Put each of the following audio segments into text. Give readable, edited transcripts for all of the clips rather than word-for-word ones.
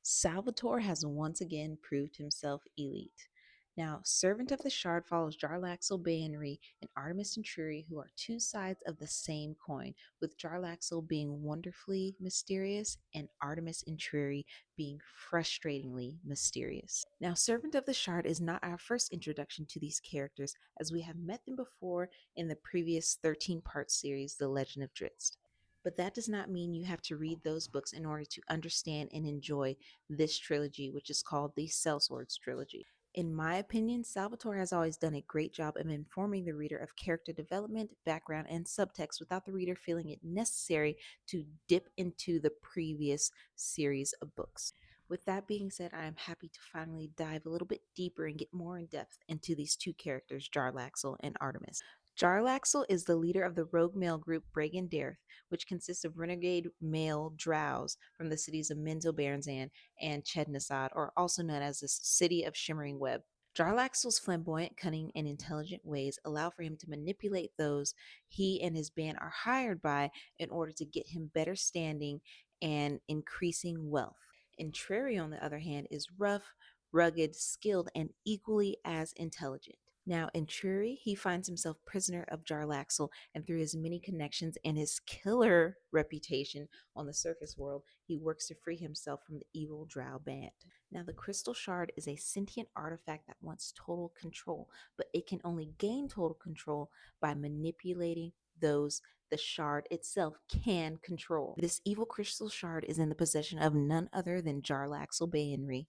Salvatore has once again proved himself elite. Now, Servant of the Shard follows Jarlaxle Bayenry and Artemis Intrury, who are two sides of the same coin, with Jarlaxle being wonderfully mysterious and Artemis Intrury being frustratingly mysterious. Now, Servant of the Shard is not our first introduction to these characters, as we have met them before in the previous 13-part series, The Legend of Drizzt. But that does not mean you have to read those books in order to understand and enjoy this trilogy, which is called the Sellswords trilogy. In my opinion, Salvatore has always done a great job of informing the reader of character development, background, and subtext without the reader feeling it necessary to dip into the previous series of books. With that being said, I am happy to finally dive a little bit deeper and get more in depth into these two characters, Jarlaxle and Artemis. Jarlaxle is the leader of the rogue male group Bragendareth, which consists of renegade male drows from the cities of Menzoberranzan and Chednasad, or also known as the City of Shimmering Web. Jarlaxle's flamboyant, cunning, and intelligent ways allow for him to manipulate those he and his band are hired by in order to get him better standing and increasing wealth. Entreri, on the other hand, is rough, rugged, skilled, and equally as intelligent. Now, in Truri, he finds himself prisoner of Jarlaxle, and through his many connections and his killer reputation on the surface world, he works to free himself from the evil Drow band. Now, the Crystal Shard is a sentient artifact that wants total control, but it can only gain total control by manipulating those the shard itself can control. This evil crystal shard is in the possession of none other than Jarlaxle Bayenry,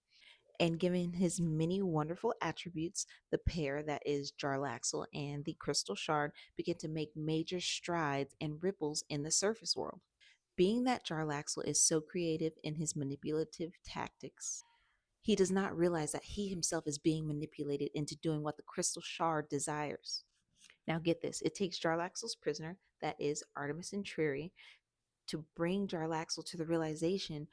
and given his many wonderful attributes, the pair that is Jarlaxle and the Crystal Shard begin to make major strides and ripples in the surface world. Being that Jarlaxle is so creative in his manipulative tactics, he does not realize that he himself is being manipulated into doing what the Crystal Shard desires. Now, get this, it takes Jarlaxle's prisoner, that is Artemis Entreri, to bring Jarlaxle to the realization,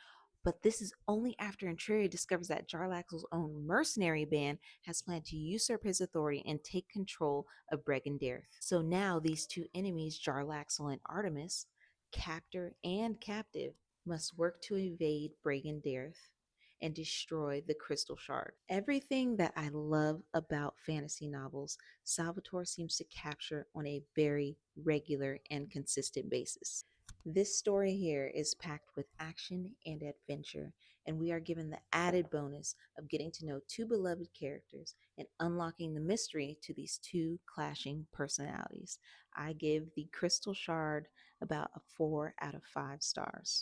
but this is only after Entreri discovers that Jarlaxle's own mercenary band has planned to usurp his authority and take control of Bregendareth. So now these two enemies, Jarlaxle and Artemis, captor and captive, must work to evade Bregendareth and destroy the Crystal Shard. Everything that I love about fantasy novels, Salvatore seems to capture on a very regular and consistent basis. This story here is packed with action and adventure, and we are given the added bonus of getting to know two beloved characters and unlocking the mystery to these two clashing personalities. I give the Crystal Shard about a 4 out of 5 stars.